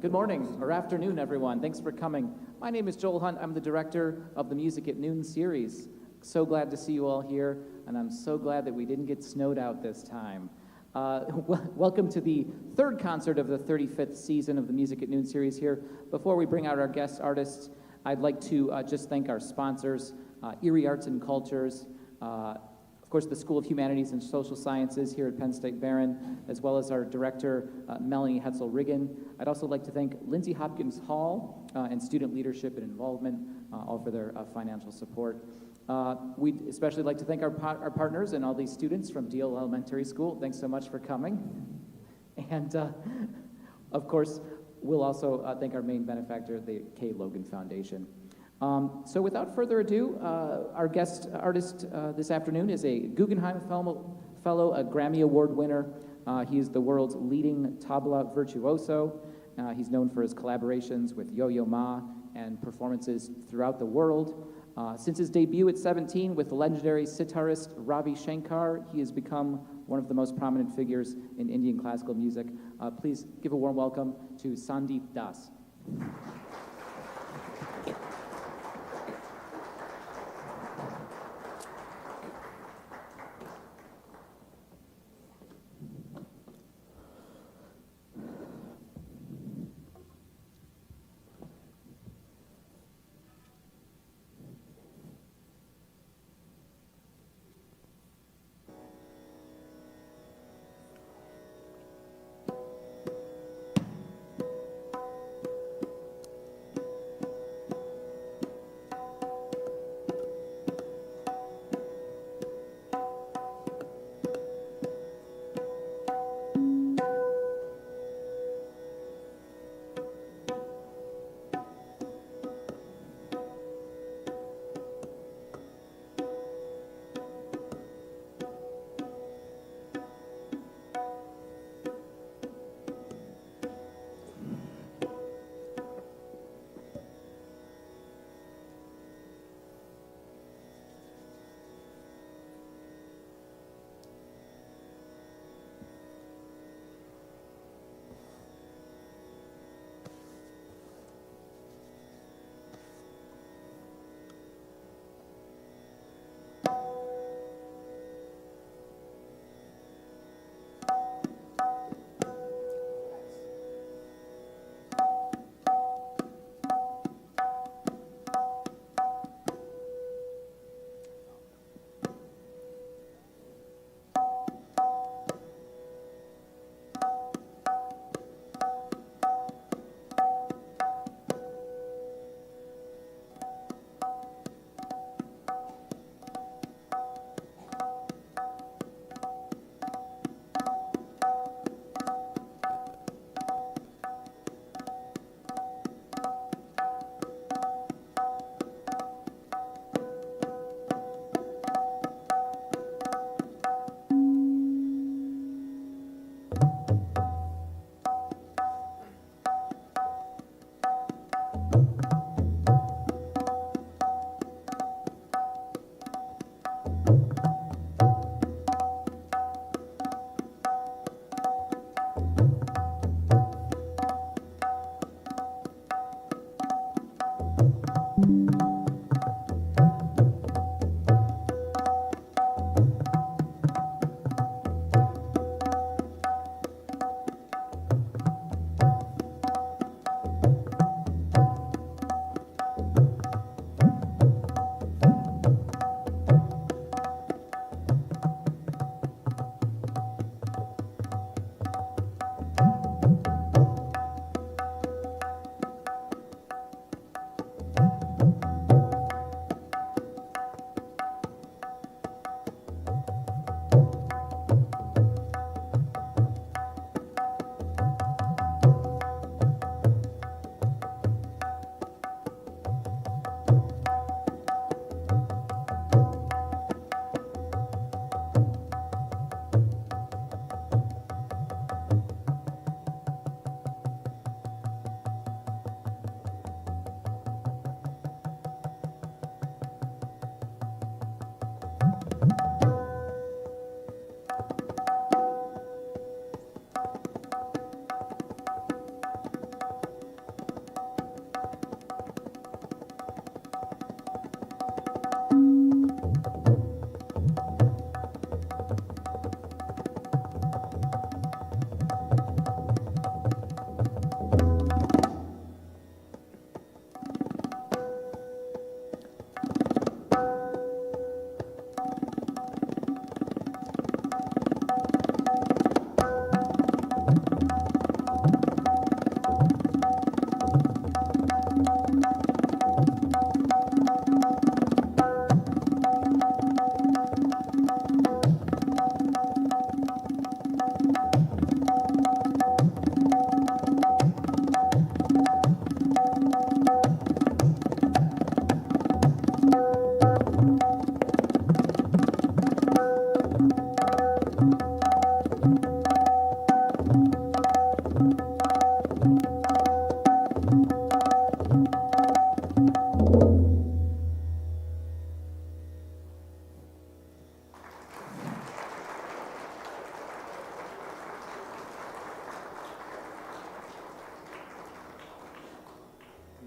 Good morning or afternoon, everyone. Thanks for coming. My name is Joel Hunt. I'm the director of the Music at Noon series. So glad to see you all here, and I'm so glad that we didn't get snowed out this time. Welcome to the third concert of the 35th season of the Music at Noon series here. Before we bring out our guest artists, I'd like to just thank our sponsors, Erie Arts and Cultures, of course, the School of Humanities and Social Sciences here at Penn State Behrend, as well as our director, Melanie Hetzel-Riggin. I'd also like to thank Lindsay Hopkins Hall and Student Leadership and Involvement, all for their financial support. We'd especially like to thank our partners and all these students from Deal Elementary School. Thanks so much for coming. And, of course, we'll also thank our main benefactor, the K. Logan Foundation. So without further ado, our guest artist this afternoon is a Guggenheim Fellow, a Grammy Award winner. He is the world's leading tabla virtuoso. He's known for his collaborations with Yo-Yo Ma and performances throughout the world. Since his debut at 17 with legendary sitarist Ravi Shankar, he has become one of the most prominent figures in Indian classical music. Please give a warm welcome to Sandeep Das.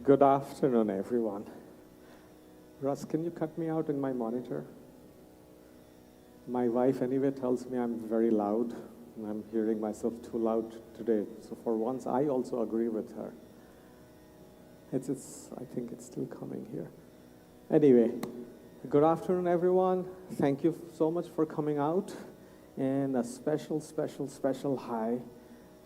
Good afternoon, everyone. Russ, can you cut me out in my monitor? My wife anyway tells me I'm very loud, and I'm hearing myself too loud today. So for once, I also agree with her. I think it's still coming here. Anyway, good afternoon, everyone. Thank you so much for coming out. And a special, special, special hi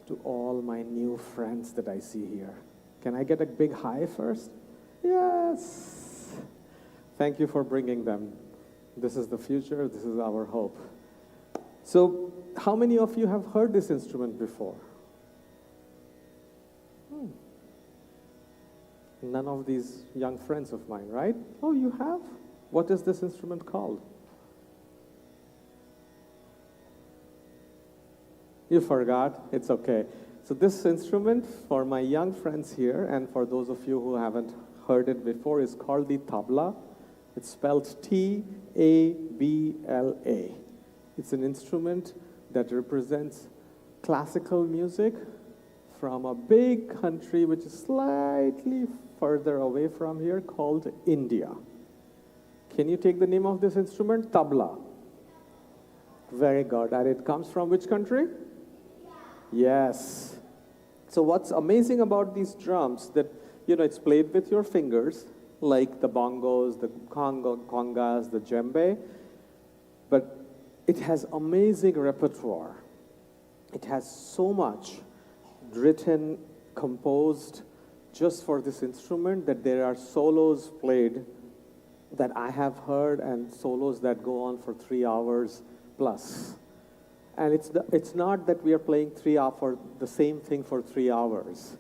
to all my new friends that I see here. Can I get a big hi first? Yes. Thank you for bringing them. This is the future. This is our hope. So, how many of you have heard this instrument before? None of these young friends of mine, right? Oh, you have? What is this instrument called? You forgot? It's okay. So this instrument, for my young friends here, and for those of you who haven't heard it before, is called the tabla. It's spelled T-A-B-L-A. It's an instrument that represents classical music from a big country which is slightly further away from here called India. Can you take the name of this instrument? Tabla. Very good. And it comes from which country? Yes. So what's amazing about these drums that, it's played with your fingers, like the bongos, the congas, the djembe, but it has amazing repertoire. It has so much written, composed just for this instrument that there are solos played that I have heard and solos that go on for 3 hours plus. And it's not that we are playing for the same thing for 3 hours.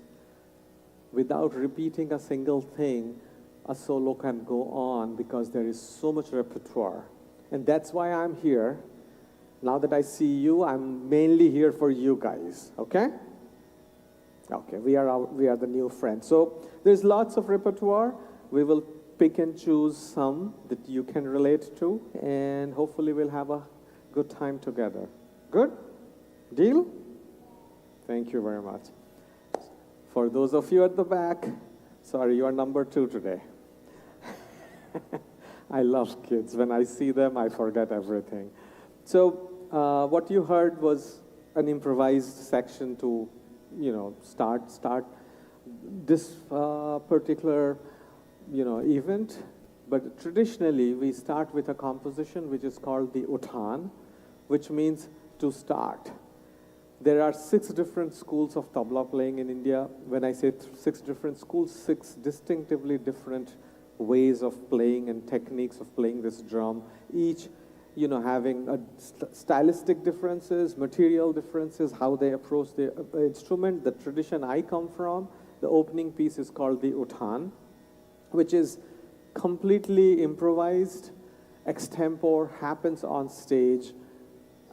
Without repeating a single thing, a solo can go on because there is so much repertoire. And that's why I'm here. Now that I see you, I'm mainly here for you guys, okay? Okay, we are the new friends. So there's lots of repertoire. We will pick and choose some that you can relate to, and hopefully we'll have a good time together. Good? Deal? Thank you very much. For those of you at the back, sorry, you are number 2 today. I love kids. When I see them, I forget everything. So what you heard was an improvised section to, start this particular, event. But traditionally, we start with a composition which is called the uthan, which means to start. There are 6 different schools of tabla playing in India. When I say 6 different schools, 6 distinctively different ways of playing and techniques of playing this drum, each having stylistic differences, material differences, how they approach the instrument. The tradition I come from, the opening piece is called the uthan, which is completely improvised, extempore, happens on stage,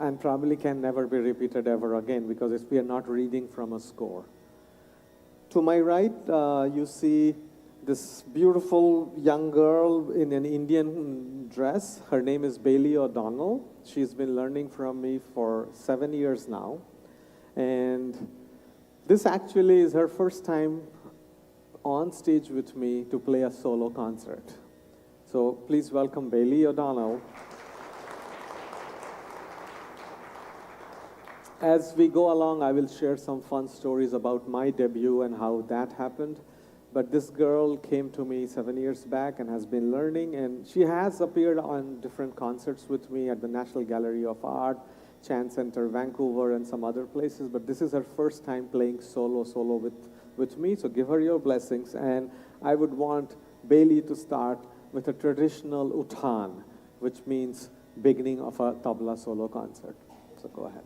and probably can never be repeated ever again because we are not reading from a score. To my right, you see this beautiful young girl in an Indian dress. Her name is Bailey O'Donnell. She's been learning from me for 7 years now. And this actually is her first time on stage with me to play a solo concert. So please welcome Bailey O'Donnell. As we go along, I will share some fun stories about my debut and how that happened. But this girl came to me 7 years back and has been learning, and she has appeared on different concerts with me at the National Gallery of Art, Chan Center, Vancouver, and some other places. But this is her first time playing solo with me, so give her your blessings. And I would want Bailey to start with a traditional uthan, which means beginning of a tabla solo concert. So go ahead.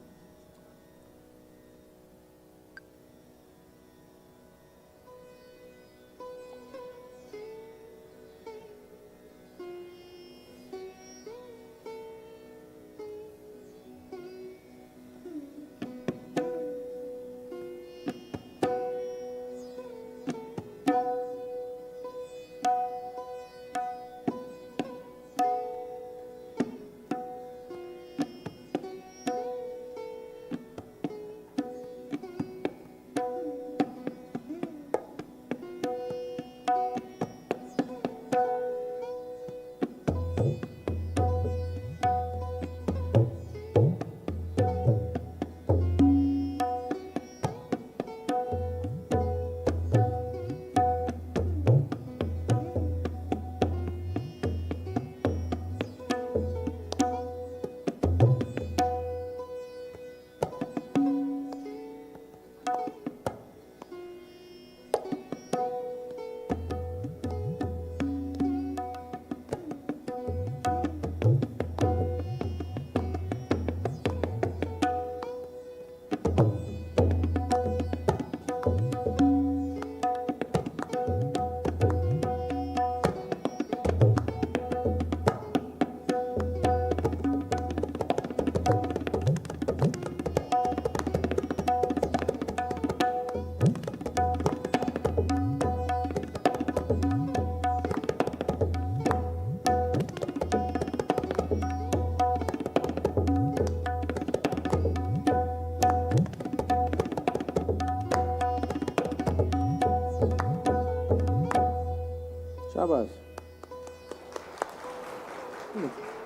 Shabash.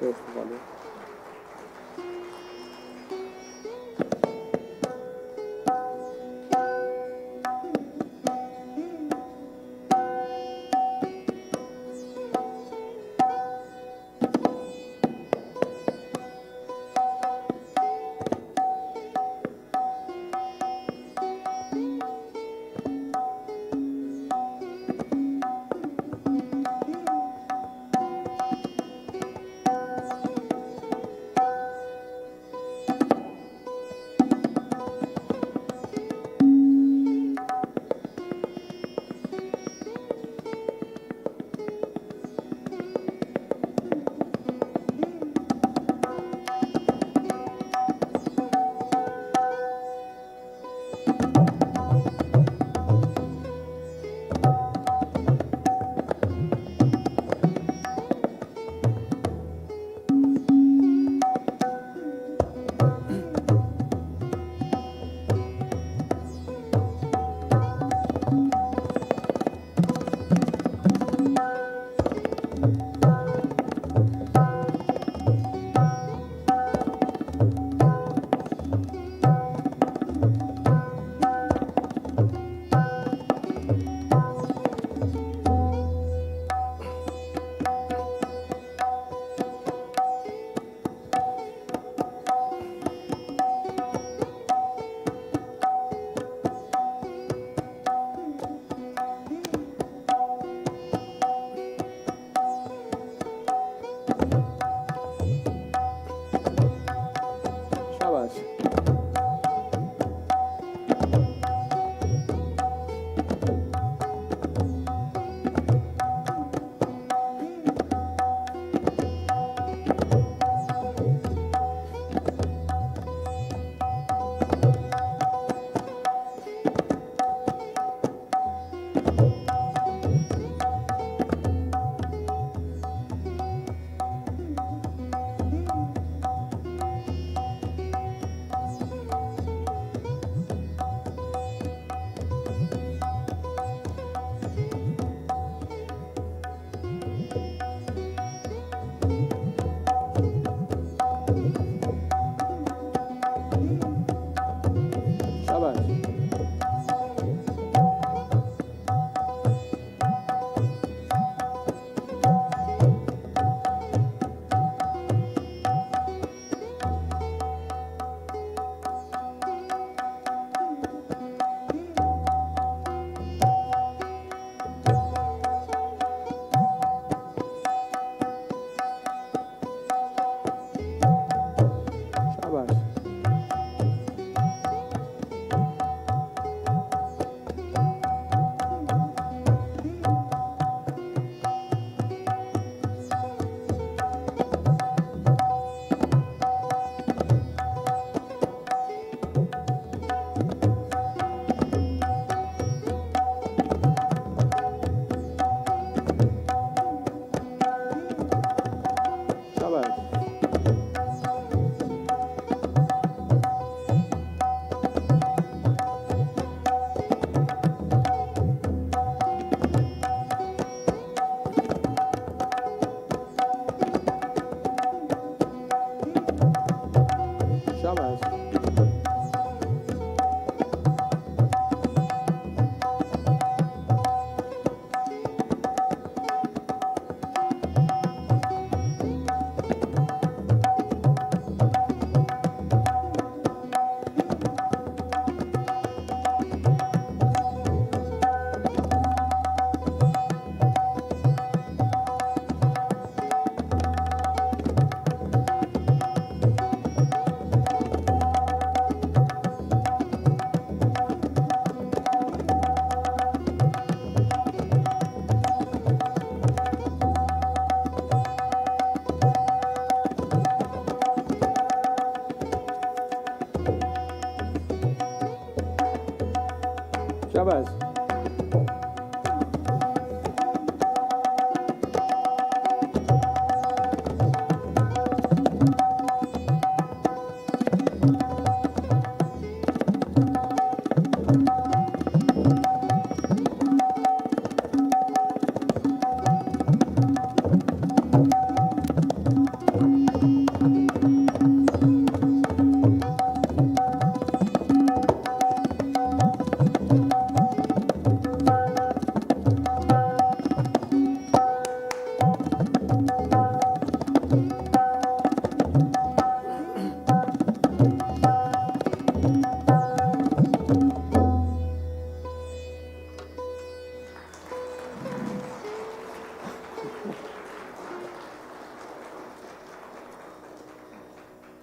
Raise the volume. Shabash.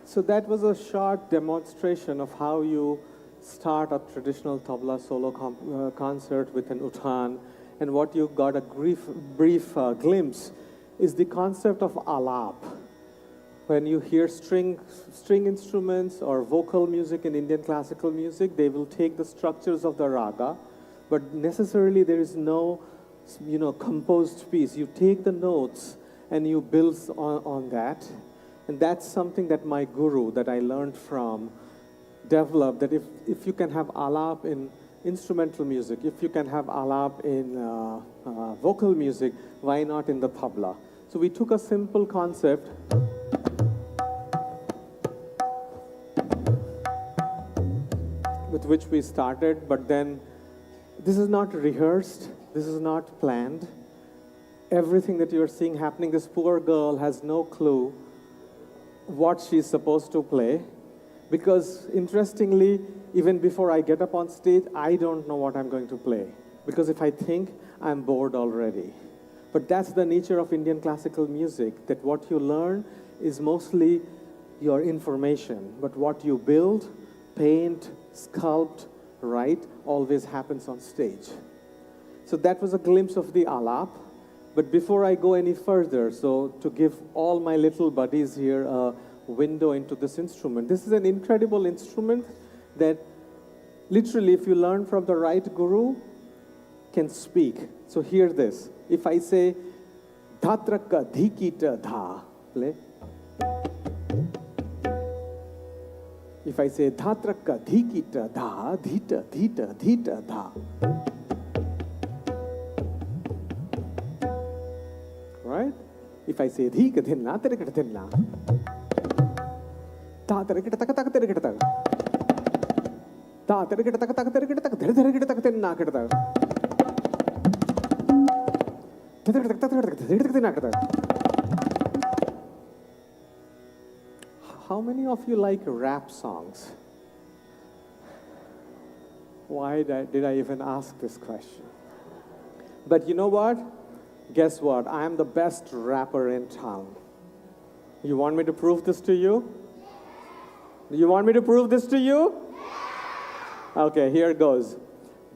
So that was a short demonstration of how you start a traditional tabla solo concert with an uttan, and what you got a brief glimpse is the concept of alap. When you hear string instruments or vocal music in Indian classical music, they will take the structures of the raga, but necessarily there is no, composed piece. You take the notes and you build on that. And that's something that my guru, that I learned from, developed, that if you can have alap in instrumental music, if you can have alap in vocal music, why not in the tabla? So we took a simple concept with which we started, but then this is not rehearsed, this is not planned. Everything that you're seeing happening, this poor girl has no clue what she's supposed to play, because interestingly, even before I get up on stage, I don't know what I'm going to play, because if I think, I'm bored already. But that's the nature of Indian classical music, that what you learn is mostly your information, but what you build, paint, sculpt, write, always happens on stage. So that was a glimpse of the alap. But before I go any further, so to give all my little buddies here a window into this instrument, this is an incredible instrument that literally, if you learn from the right guru, can speak. So hear this. If I say, dhatraka dhikita dha, play. If I say, dhatraka dhikita dha, dhita, dhita, dhita, dha. Right? If I say dhika dhinna, terikata dhinna. Ta terikata taka taka terikata taka. Ta terikata taka taka terikata taka. Dhir dhirikata taka dhinna kata taka. Dhirikata taka taka dhirikata dhinna kata taka. How many of you like rap songs? Why did I even ask this question? But you know what? Guess what? I am the best rapper in town. You want me to prove this to you? You want me to prove this to you? Okay, here it goes.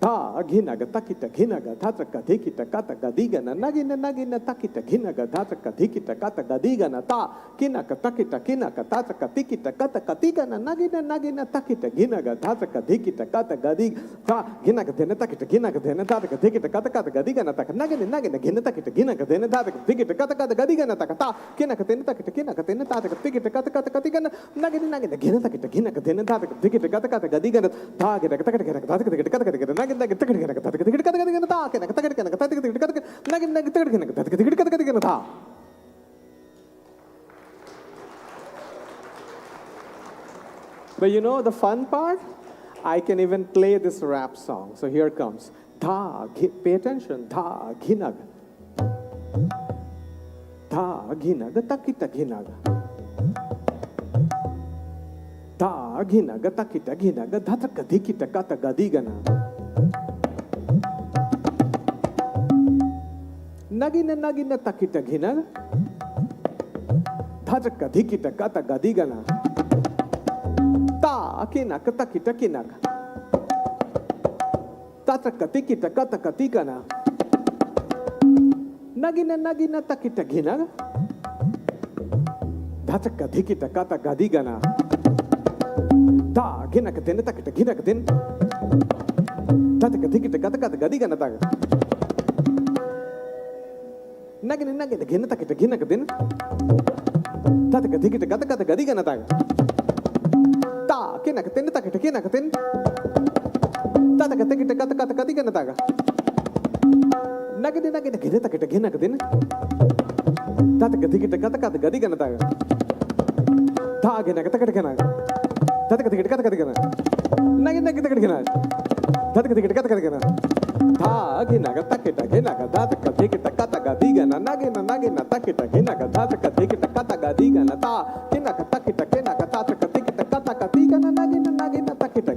Ta ginaga takita ginaga dhatraka dhikita kata gadigana nagina nagina takita ginaga dhatraka dhikita kata gadigana ta kinaka takita kinaka dhatraka tikita kata katigana nagina nagina takita ginaga dhatraka dhikita kata gadig ta ginaga dena takita ginaga dena dhatraka dhikita kata kata gadigana tak nagina nagina gina takita ginaga dena dhatraka dhikita kata kata gadigana tak ta kinaka dena takita kinaka dena dhatraka dhikita kata kata katigana nagina nagina gina takita ginaga dena dhatraka dhikita kata kata gadigana ta ginaga takita ginaga dhatraka dhikita kata kata gadigana But you know the fun part? I can even play this rap song. So here it comes. Pay attention. Dha ginag. Dha ginag takita ginag. Dha ginag takita ginag dhatraka dhikita kata gadigana. Nagina nagina takita ginag. Dhatraka dhikita kata gadigana. Ta kinaka takita kinag. Tatraka tikita kata katigana. Nagina nagina takita ginag. Dhatraka dhikita kata gadigana. Ta ginaka dena takita ginaka den. Tatraka dhikita kata kata gadigana taga. Nagina nagina gina takita ginaka den. Tatraka dhikita kata kata gadigana taga. Ta kinaka dena takita kinaka den. Tatraka dhikita kata kata gadigana taga. Nagina nagina gina takita ginaka den. Tatraka dhikita kata kata gadigana taga. Ta ginaka takita ginaka. Tatraka dhikita kata kata gina. Nagina nagina takita gina. Tatraka dhikita kata kata gina. Ta ginaka takita ginaka tatraka dhikita kata gadigana. Nagina nagina takita ginaka tatraka dhikita kata gadigana. Ta ginaka takita ginaka tatraka dhikita kata gadigana. Nagina nagina takita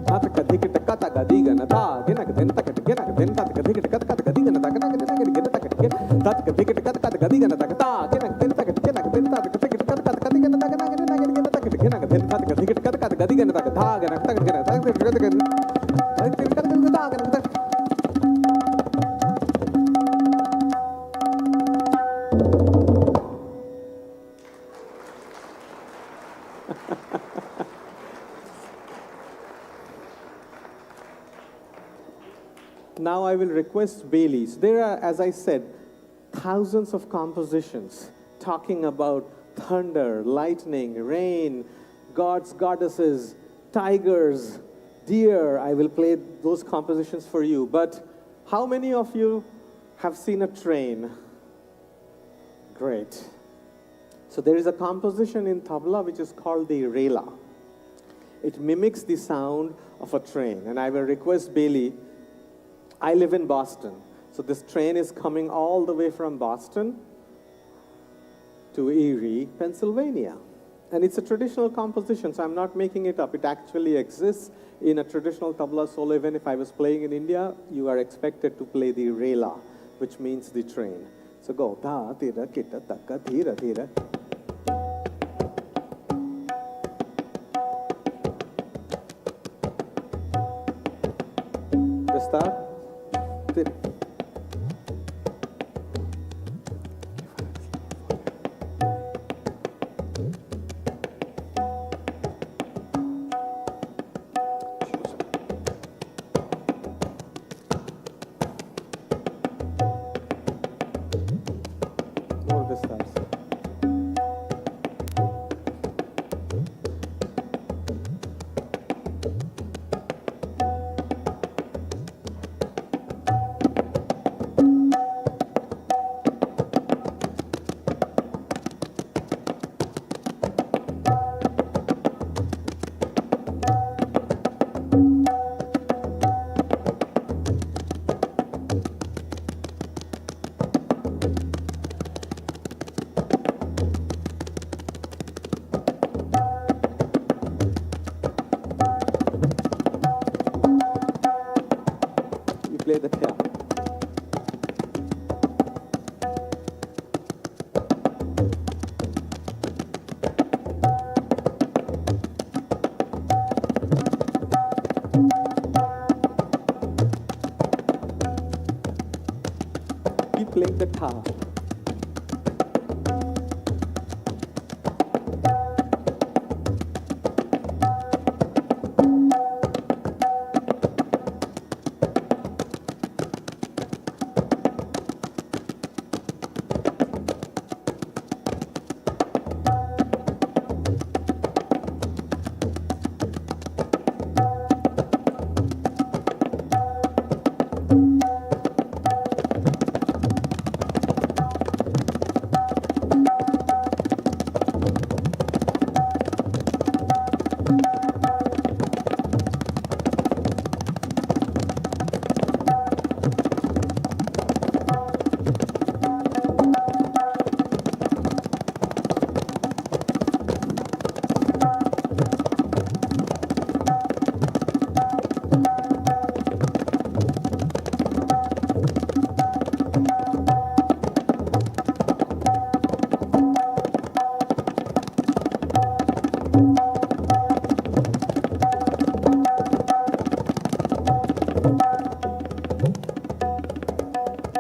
tatraka dhikita kata gadigana. Ta ginaka den takita ginaka den tatraka dhikita kata kata gadigana. Ta nagina nagina gina takita tatraka dhikita kata kata gadigana. Ta ginaka den takita ginaka den tatraka dhikita kata kata gadigana. Nagina nagina gina takita ginaka Now I will request Bailey. So there are, as I said, thousands of compositions talking about thunder, lightning, rain, gods, goddesses, tigers, deer. I will play those compositions for you. But how many of you have seen a train? Great. So there is a composition in tabla which is called the rela. It mimics the sound of a train. And I will request Bailey. I live in Boston. So this train is coming all the way from Boston to Erie, Pennsylvania. And it's a traditional composition, so I'm not making it up. It actually exists in a traditional tabla solo. Even if I was playing in India, you are expected to play the rela, which means the train. So go. Da, tira, kita, taka, thira, thira. Just start. Play the tail. Keep playing the ta.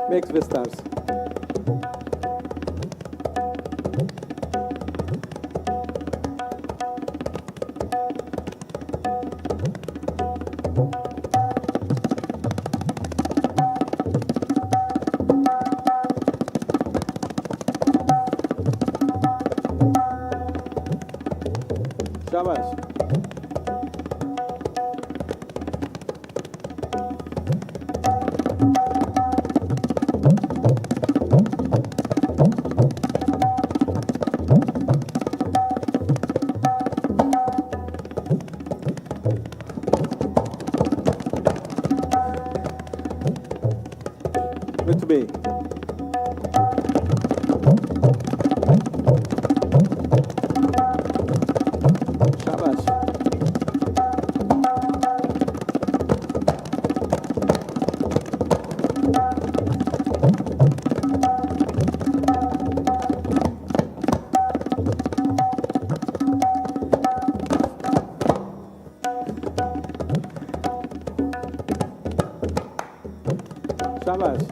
Makes vistas. Shabash. With me. Shabash. Shabash.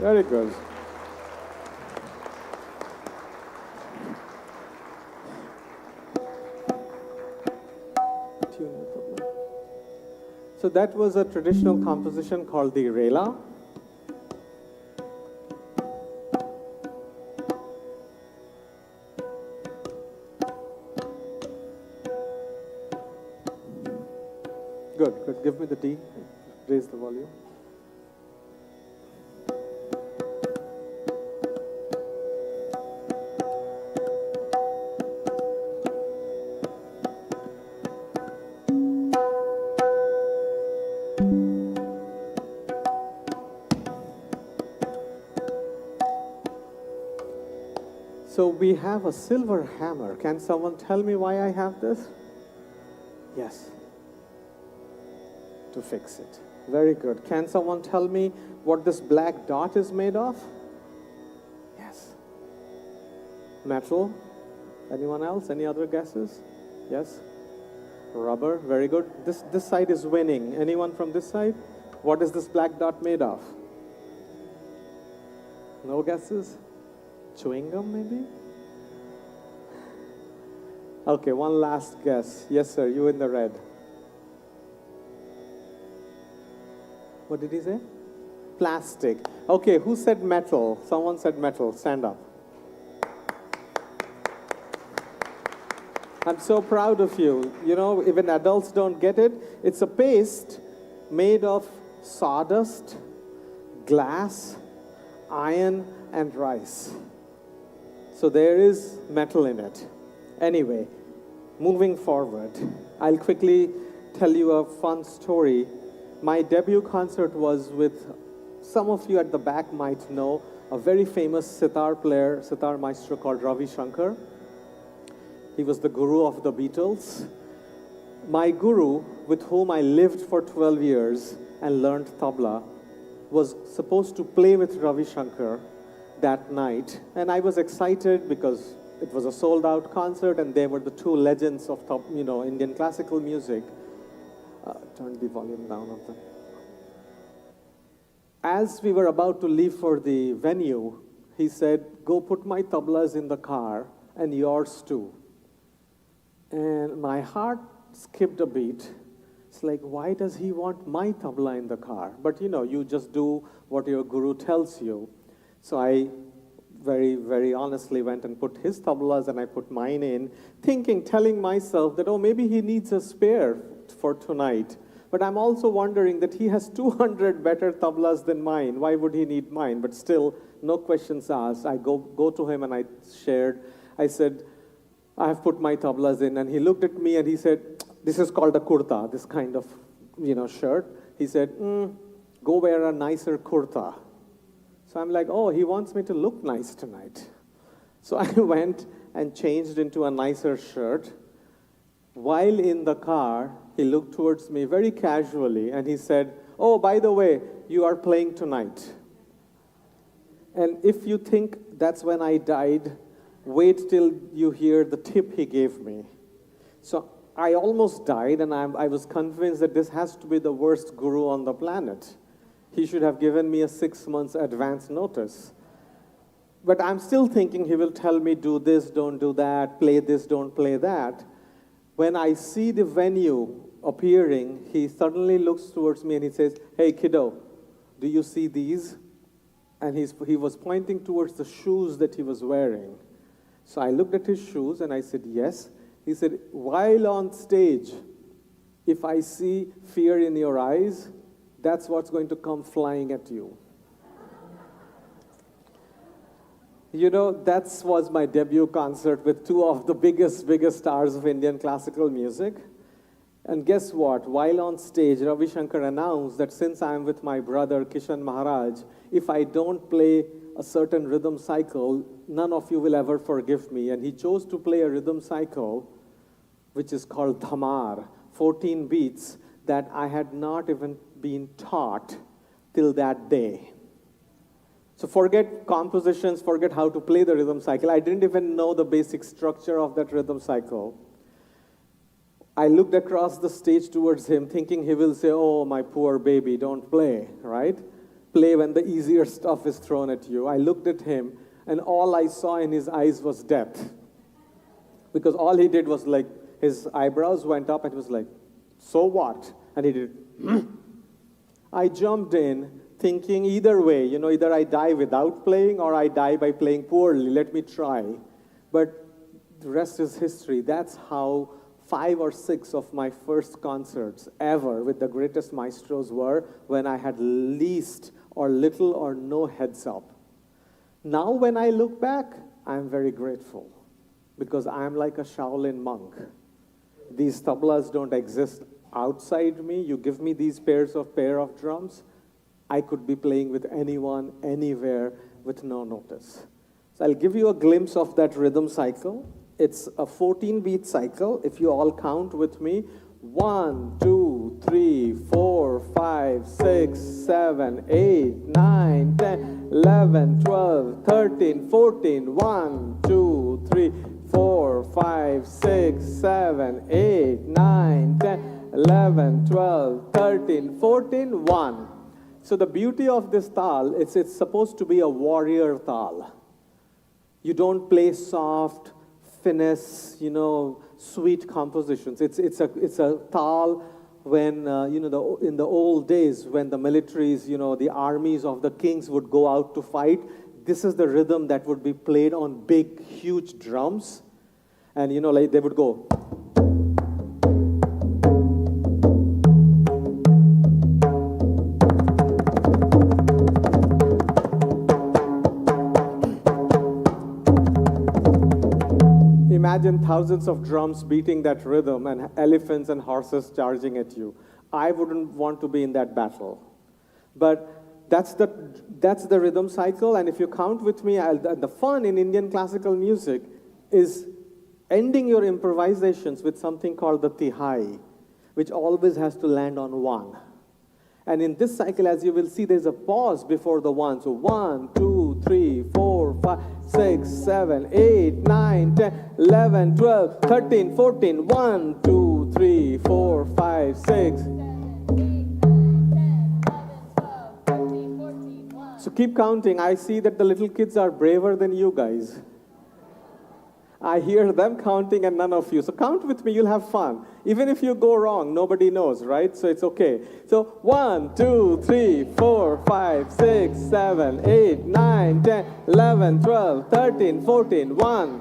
Very good. So that was a traditional composition called the Rela. Good, good. Give me the D. Raise the volume. So we have a silver hammer. Can someone tell me why I have this? Yes. To fix it. Very good. Can someone tell me what this black dot is made of? Yes. Metal. Anyone else? Any other guesses? Yes. Rubber. Very good. This side is winning. Anyone from this side? What is this black dot made of? No guesses? Chewing gum, maybe? Okay, one last guess. Yes, sir, you in the red. What did he say? Plastic. Okay, who said metal? Someone said metal. Stand up. I'm so proud of you. You know, even adults don't get it. It's a paste made of sawdust, glass, iron, and rice. So there is metal in it. Anyway, moving forward, I'll quickly tell you a fun story. My debut concert was with, some of you at the back might know, a very famous sitar player, sitar maestro called Ravi Shankar. He was the guru of the Beatles. My guru, with whom I lived for 12 years and learned tabla, was supposed to play with Ravi Shankar that night, and I was excited because it was a sold-out concert, and they were the two legends of Indian classical music. Turn the volume down of them. As we were about to leave for the venue, he said, "Go put my tablas in the car, and yours too." And my heart skipped a beat. It's like, why does he want my tabla in the car? But you just do what your guru tells you. So I very, very honestly went and put his tablas and I put mine in, telling myself that, maybe he needs a spare for tonight. But I'm also wondering that he has 200 better tablas than mine. Why would he need mine? But still, no questions asked. I go to him and I shared. I said, I have put my tablas in. And he looked at me and he said, this is called a kurta, this kind of, shirt. He said, go wear a nicer kurta. So I'm like, he wants me to look nice tonight. So I went and changed into a nicer shirt. While in the car, he looked towards me very casually and he said, by the way, you are playing tonight. And if you think that's when I died, wait till you hear the tip he gave me. So I almost died, and I was convinced that this has to be the worst guru on the planet. He should have given me a 6 months advance notice. But I'm still thinking he will tell me, do this, don't do that, play this, don't play that. When I see the venue appearing, he suddenly looks towards me and he says, "Hey, kiddo, do you see these?" And he was pointing towards the shoes that he was wearing. So I looked at his shoes and I said, "Yes." He said, "While on stage, if I see fear in your eyes, that's what's going to come flying at you." You know, that was my debut concert with two of the biggest stars of Indian classical music. And guess what? While on stage, Ravi Shankar announced that since I'm with my brother Kishan Maharaj, if I don't play a certain rhythm cycle, none of you will ever forgive me. And he chose to play a rhythm cycle, which is called Dhamar, 14 beats that I had not even been taught till that day. So forget compositions, forget how to play the rhythm cycle. I didn't even know the basic structure of that rhythm cycle. I looked across the stage towards him, thinking he will say, oh, my poor baby, don't play, right? Play when the easier stuff is thrown at you. I looked at him, and all I saw in his eyes was depth. Because all he did was like, his eyebrows went up, and he was like, so what? And he did, I jumped in, thinking either way, either I die without playing or I die by playing poorly. Let me try. But the rest is history. That's how 5 or 6 of my first concerts ever with the greatest maestros were, when I had least or little or no heads up. Now when I look back, I'm very grateful, because I'm like a Shaolin monk. These tablas don't exist outside me. You give me these pair of drums, I could be playing with anyone, anywhere, with no notice. So I'll give you a glimpse of that rhythm cycle. It's a 14-beat cycle. If you all count with me, 1, 2, 3, 4, 5, 6, 7, 8, 9, 10, 11, 12, 13, 14, 1, 2, 3, 4, 5, 6, 7, 8, 9, 10, 11, 12, 13, 14, 1. So the beauty of this tal, it's supposed to be a warrior tal. You don't play soft, finesse, sweet compositions. It's a tal when, in the old days, when the militaries, the armies of the kings would go out to fight. This is the rhythm that would be played on big, huge drums. And, like they would go. Imagine thousands of drums beating that rhythm and elephants and horses charging at you. I wouldn't want to be in that battle. But that's the rhythm cycle, and if you count with me, the fun in Indian classical music is ending your improvisations with something called the tihai, which always has to land on 1. And in this cycle, as you will see, there's a pause before the 1. So 1, 2, 3, 4, 5, 6, 7, 8, 9, 10, 11, 12, 13, 14, 1, 2, 3, 4, 5, 6. So keep counting. I see that the little kids are braver than you guys. I hear them counting and none of you. So count with me, you'll have fun. Even if you go wrong, nobody knows, right? So it's okay. So 1, 2, 3, 4, 5, 6, 7, 8, 9, 10, 11, 12, 13, 14, 1.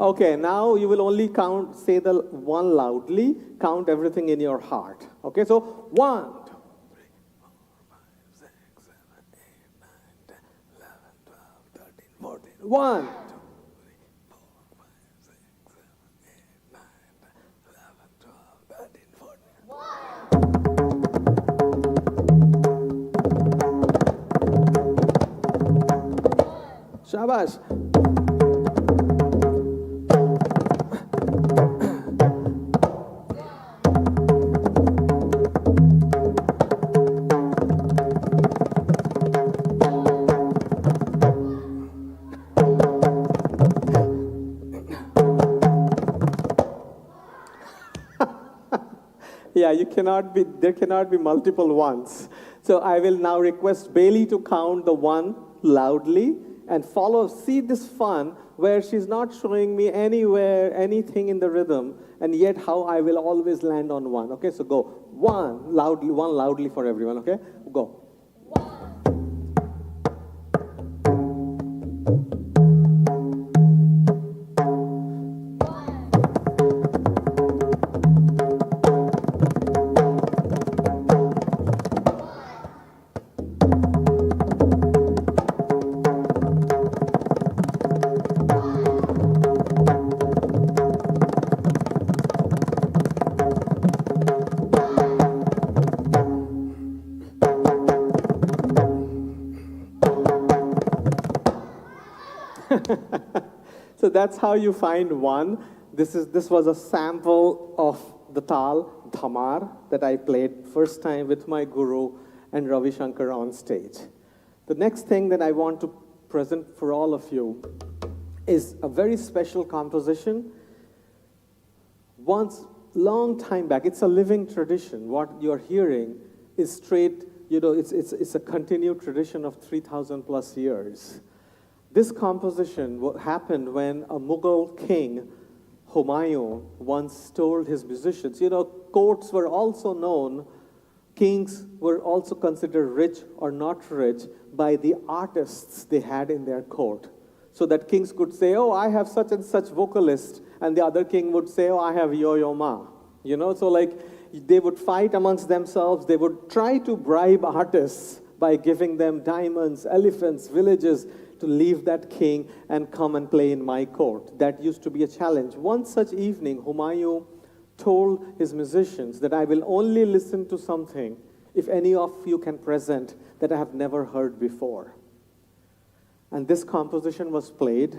Okay, now you will only say the 1 loudly, count everything in your heart. Okay, so 1, 2, 3, 4, 5, 6, 7, 8, 9, 10, 11, 12, 13, 14. 1, 2, 3, 4, 5, 6, 7, 8, 9, 10, 11, 12, 13, 14. 1. Shabash. Yeah, there cannot be multiple 1s. So I will now request Bailey to count the 1 loudly and see this fun where she's not showing me anything in the rhythm, and yet how I will always land on 1. Okay, so go. 1 loudly for everyone, okay? Go. 1. So that's how you find one. This was a sample of the tal, dhamar, that I played first time with my guru and Ravi Shankar on stage. The next thing that I want to present for all of you is a very special composition. Once, long time back, it's a living tradition. What you're hearing is straight, it's a continued tradition of 3,000 plus years. This composition happened when a Mughal king, Humayun, once told his musicians, courts were also known, kings were also considered rich or not rich by the artists they had in their court. So that kings could say, oh, I have such and such vocalist, and the other king would say, oh, I have Yo-Yo Ma. So like they would fight amongst themselves, they would try to bribe artists by giving them diamonds, elephants, villages, to leave that king and come and play in my court. That used to be a challenge. One such evening, Humayun told his musicians that I will only listen to something if any of you can present that I have never heard before. And this composition was played.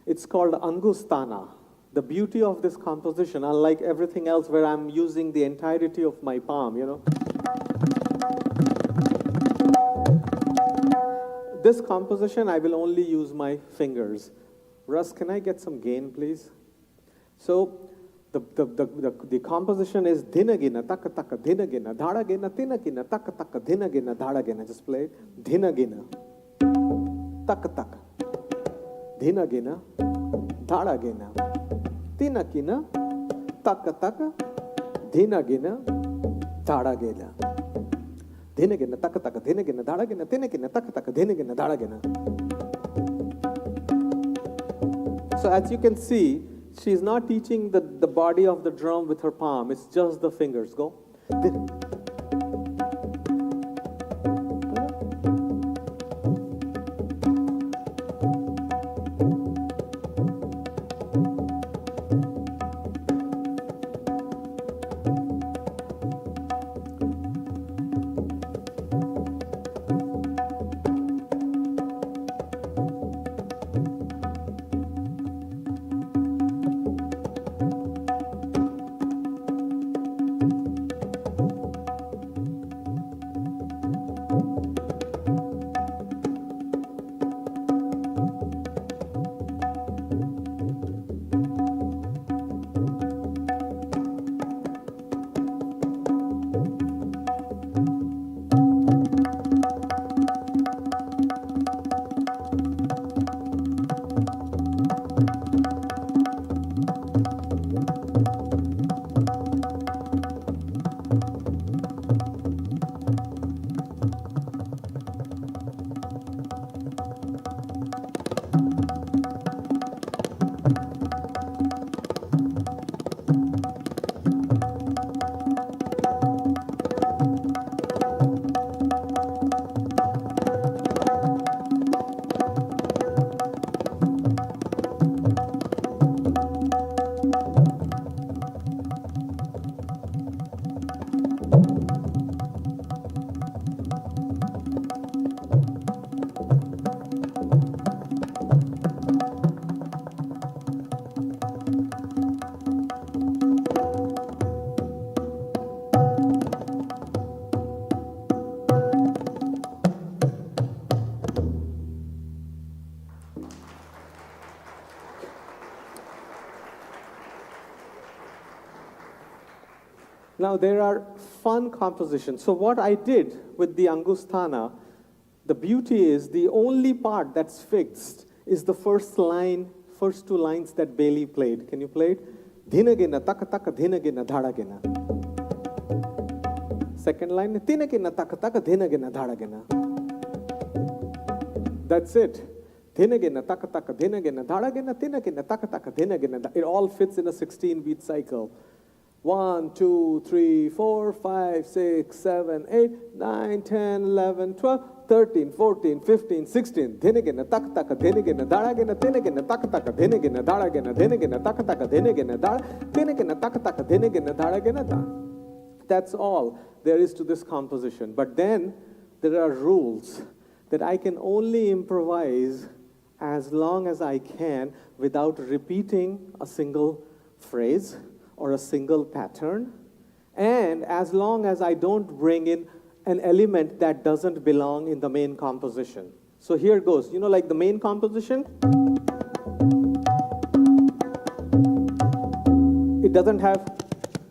It's called Angustana. The beauty of this composition, unlike everything else where I'm using the entirety of my palm, This composition, I will only use my fingers. Russ, can I get some gain, please? So the composition is dhinagina, taka taka, dhinagina, dhadagina, tinagina, taka taka, dhinagina, dhadagina. Just play it. Dhinagina, taka taka, dhinagina, dhadagina, tinagina, taka taka, dhinagina, dhadagina. Dhinagina, taka taka, dhinagina, dhadagina, tinagina, taka taka, dhinagina, dhadagina. So as you can see, she's not teaching the body of the drum with her palm. It's just the fingers. Go. Now there are fun compositions. So what I did with the Angustana, the beauty is the only part that's fixed is the first two lines that Bailey played. Can you play it? Dhinagina, taka taka, dhinagina, dhadagina. Second line, tinagina, taka taka, dhinagina, dhadagina. That's it. Dhinagina, taka taka, dhinagina, dhadagina, tinagina, taka taka, dhinagina. It all fits in a 16-beat cycle. 1, 2, 3, 4, 5, 6, 7, 8, 9, 10, 11, 12, 13, 14, 15, 16. Dhinagina, taka taka, dhinagina, dhadagina, tinagina, taka taka, dhinagina, dhadagina, dhinagina, taka taka, dhinagina, dhinagina, taka taka, dhinagina, dhadagina. That's all there is to this composition. But then there are rules that I can only improvise as long as I can without repeating a single phrase or a single pattern, and as long as I don't bring in an element that doesn't belong in the main composition. So here goes, like the main composition, it doesn't have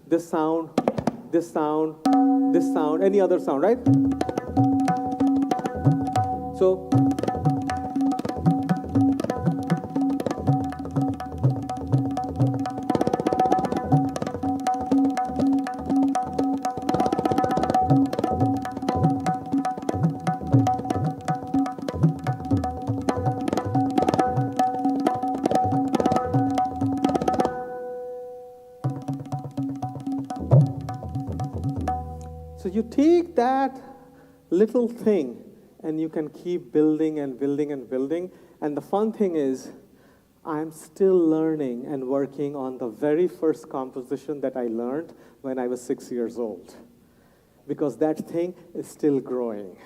this sound, this sound, this sound, any other sound, right? So, you take that little thing and you can keep building and building and building. And the fun thing is, I'm still learning and working on the very first composition that I learned when I was 6 years old. Because that thing is still growing.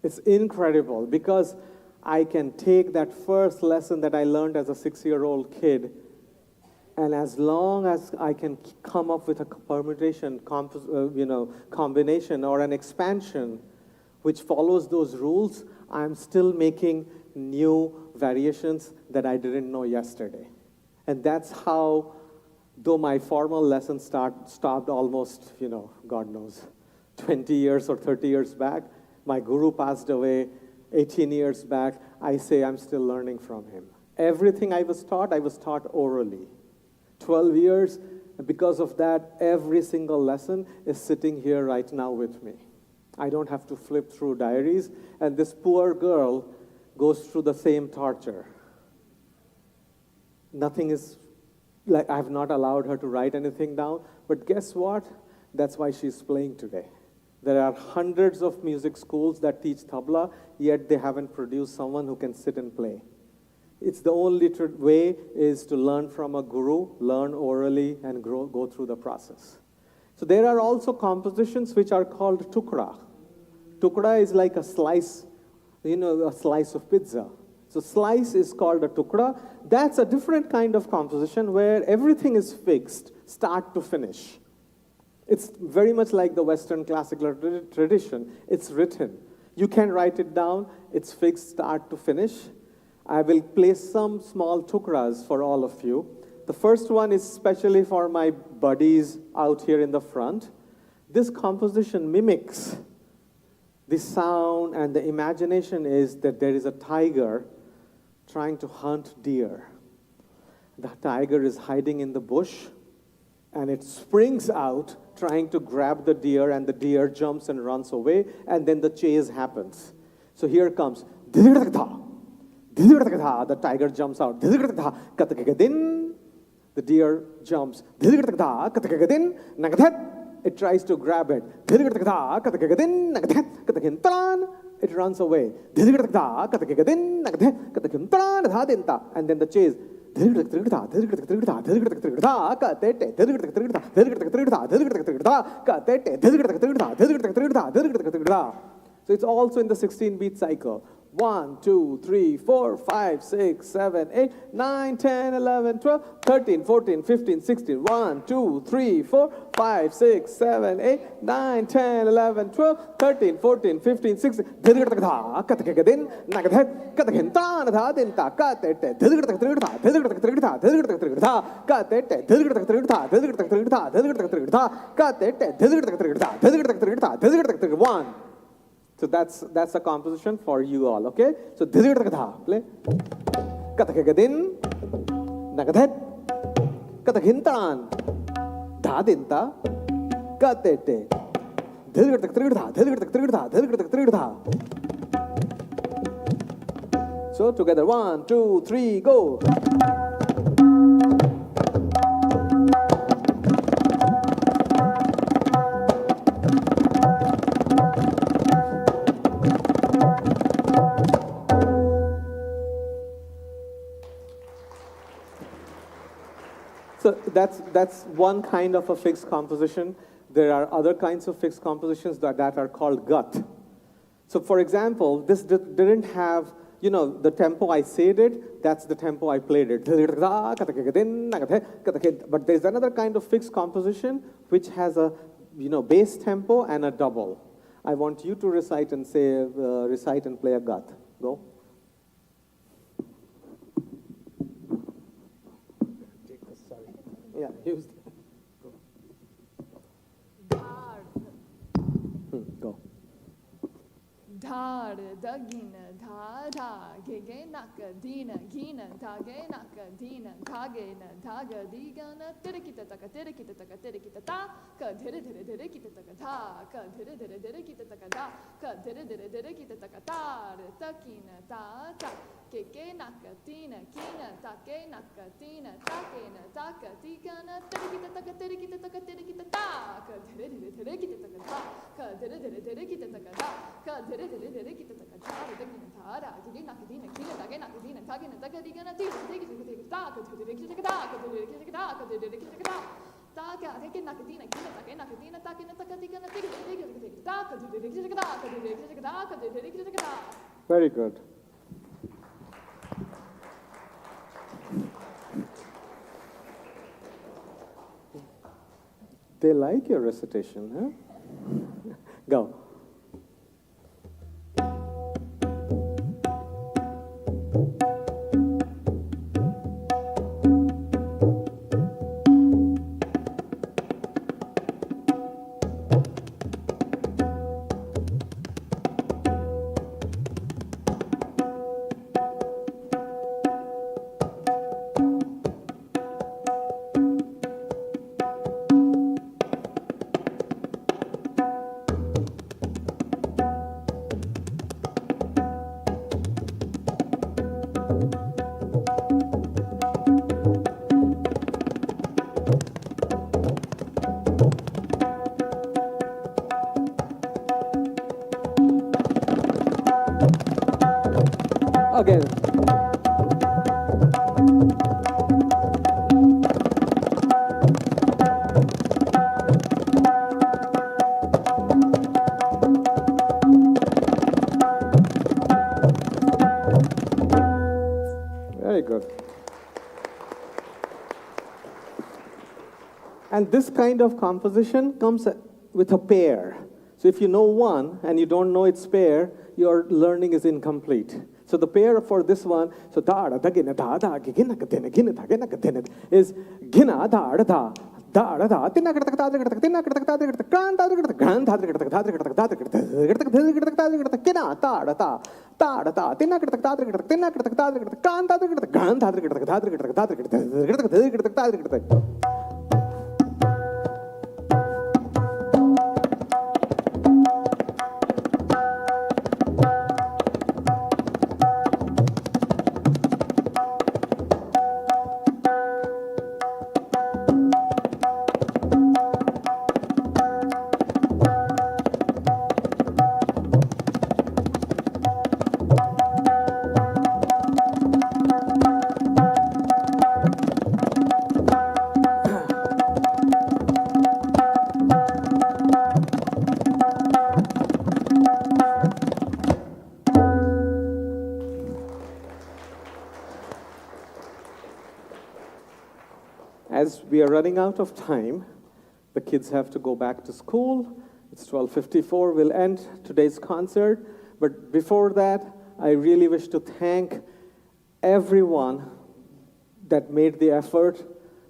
It's incredible because I can take that first lesson that I learned as a 6-year-old kid, and as long as I can come up with a permutation, combination or an expansion which follows those rules, I'm still making new variations that I didn't know yesterday. And that's how, though my formal lessons stopped almost, God knows, 20 years or 30 years back, my guru passed away 18 years back, I say I'm still learning from him. Everything I was taught orally. 12 years, and because of that, every single lesson is sitting here right now with me. I don't have to flip through diaries, and this poor girl goes through the same torture. Nothing is, like, I've not allowed her to write anything down, but guess what? That's why she's playing today. There are hundreds of music schools that teach tabla, yet they haven't produced someone who can sit and play. It's the only way is to learn from a guru, learn orally, and go through the process. So there are also compositions which are called tukra. Tukra is like a slice, a slice of pizza. So slice is called a tukra. That's a different kind of composition where everything is fixed, start to finish. It's very much like the Western classical tradition. It's written. You can write it down. It's fixed, start to finish. I will play some small tukras for all of you. The first one is specially for my buddies out here in the front. This composition mimics the sound, and the imagination is that there is a tiger trying to hunt deer. The tiger is hiding in the bush, and it springs out trying to grab the deer, and the deer jumps and runs away, and then the chase happens. So here comes the tiger jumps out. The deer jumps. It tries to grab it. It runs away. And then the chase. So it's also in the 16-beat cycle. 1, 2, 3, 4, 5, 6, 7, 8, 9, 10, 11, 12, 13, 14, 15, 16. 1, 2, 3, 4, 5, 6, 7, 8, 9, 10, 11, 12, 13, 14, 15, 16. One. So that's a composition for you all, okay? So play. Katakagadin, nagadhet, katakhintan, dadinta, katete. So together, 1, 2, 3, go. So that's one kind of a fixed composition. There are other kinds of fixed compositions that are called gut. So for example, this didn't have you know, the tempo I said it, that's the tempo I played it. But there's another kind of fixed composition which has a, you know, bass tempo and a double. I want you to recite and play a gat. Go. Yeah, use that. Go. Dhar dagina dha dha gege naka dina gina tage naka dina tage na taga digana tirikita taka ta ka dire kita taka ta ka dire kita taka da ka dire kita taka ta takina ta ta gege naka dina kina take naka dina take na taka digana tirikita taka ta ka dire kita taka ta ka dire kita taka da ka dire kita taka ta dagina thara gege naka dina kina tage naka dina tage na taga digana ta ka dire kita ta ka dire kita ta ka dire kita ta Taka, take naka dina kina take naka dina take na taka digana take ta ka dire kita ta ka dire kita ta ka dire kita ta. Very good. They like your recitation, huh? Go. Again. Very good. And this kind of composition comes with a pair. So if you know one and you don't know its pair, your learning is incomplete. So the pair for this one, so da da gina da da gina gina is gina da da da da da tina gata gata gata tina gata gata gata granda gata granda gata gata gata gata gina da da da da tina gata gata gata tina gata gata gata granda gata granda gata gata gata. As we are running out of time, the kids have to go back to school. It's 12:54. We'll end today's concert. But before that, I really wish to thank everyone that made the effort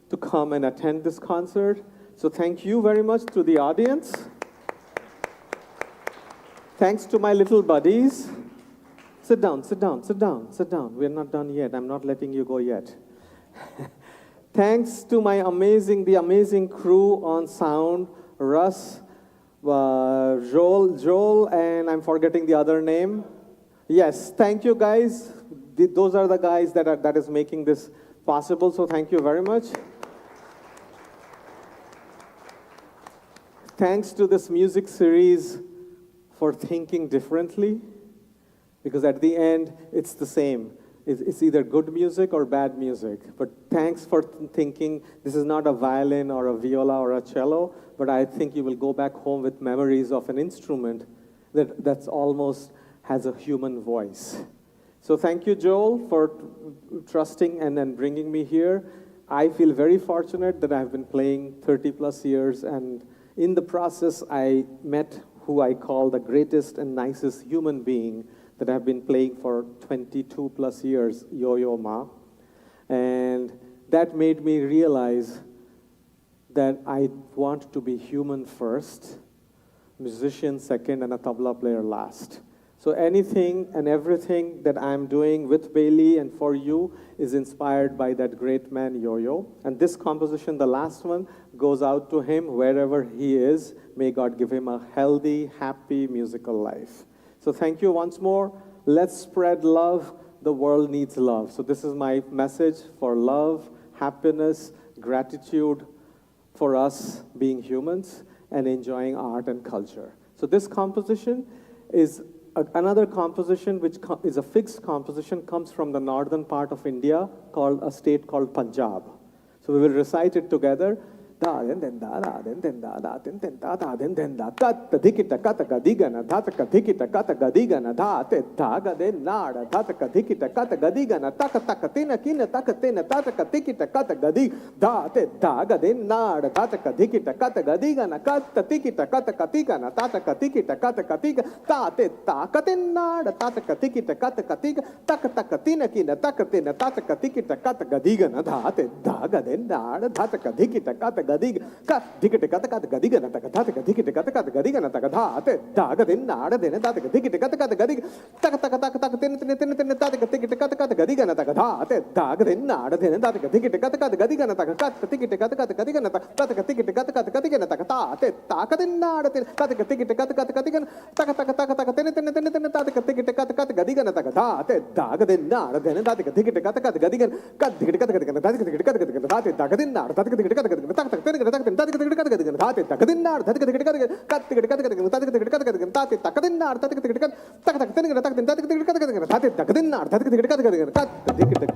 to come and attend this concert. So thank you very much to the audience. Thanks to my little buddies. Sit down, sit down, sit down, sit down. We're not done yet. I'm not letting you go yet. Thanks to the amazing crew on sound, Russ, Joel, and I'm forgetting the other name. Yes, thank you guys. Those are the guys that is making this possible, so thank you very much. Thanks to this music series for thinking differently, because at the end, it's the same. It's either good music or bad music. But thanks for thinking this is not a violin or a viola or a cello, but I think you will go back home with memories of an instrument that's almost has a human voice. So thank you, Joel, for trusting and then bringing me here. I feel very fortunate that I've been playing 30 plus years, and in the process, I met who I call the greatest and nicest human being that I've been playing for 22 plus years, Yo-Yo Ma. And that made me realize that I want to be human first, musician second, and a tabla player last. So anything and everything that I'm doing with Bailey and for you is inspired by that great man, Yo-Yo. And this composition, the last one, goes out to him wherever he is. May God give him a healthy, happy musical life. So thank you once more. Let's spread love. The world needs love. So this is my message for love, happiness, gratitude for us being humans and enjoying art and culture. So this composition is another composition which is a fixed composition, comes from the northern part of India, called a state called Punjab. So we will recite it together. Da den den da da den den da da den den da da den den da tat dikita kata gadigana dhata kadikita kata gadigana da te dhaga den nada dhata kadikita kata gadigana taka taka tina kina taka tina tata kadikita kata gadig da te dhaga den nada dhata kadikita kata gadigana kata tikita kata katigana tata kadikita kata katiga ta te taka den nada tata kadikita kata katiga taka taka tina kina taka tina tata kadikita kata gadigana da te dhaga den nada dhata kadikita kata gadig ka dikite kata kata gadiga na taka taka dikite kata kata gadiga na taka dha te daga den naada den taka dikite kata kata gadig taka taka taka taka ten ten ten ten taka dikite kata kata gadiga na taka dha te daga den naada den taka dikite kata kata gadiga na taka kata dikite kata kata gadiga na taka dikite kata kata gadiga na taka ta te taka den naada ten taka dikite kata kata gadiga taka taka taka taka ten ten ten ten taka dikite kata kata gadiga na taka dha te daga den naada den taka dikite kata kata gadiga kata dikite kata gadiga na taka dikite kata kata gadiga daga den naada taka dikite kata gadiga taka taka ten taka taka ten taka taka dhate taka den naada dhate taka kata kata kata kata kata kata tate taka den naada dhate taka kata taka taka ten taka ten taka kata kata dhate taka den naada dhate kata kata kata dikite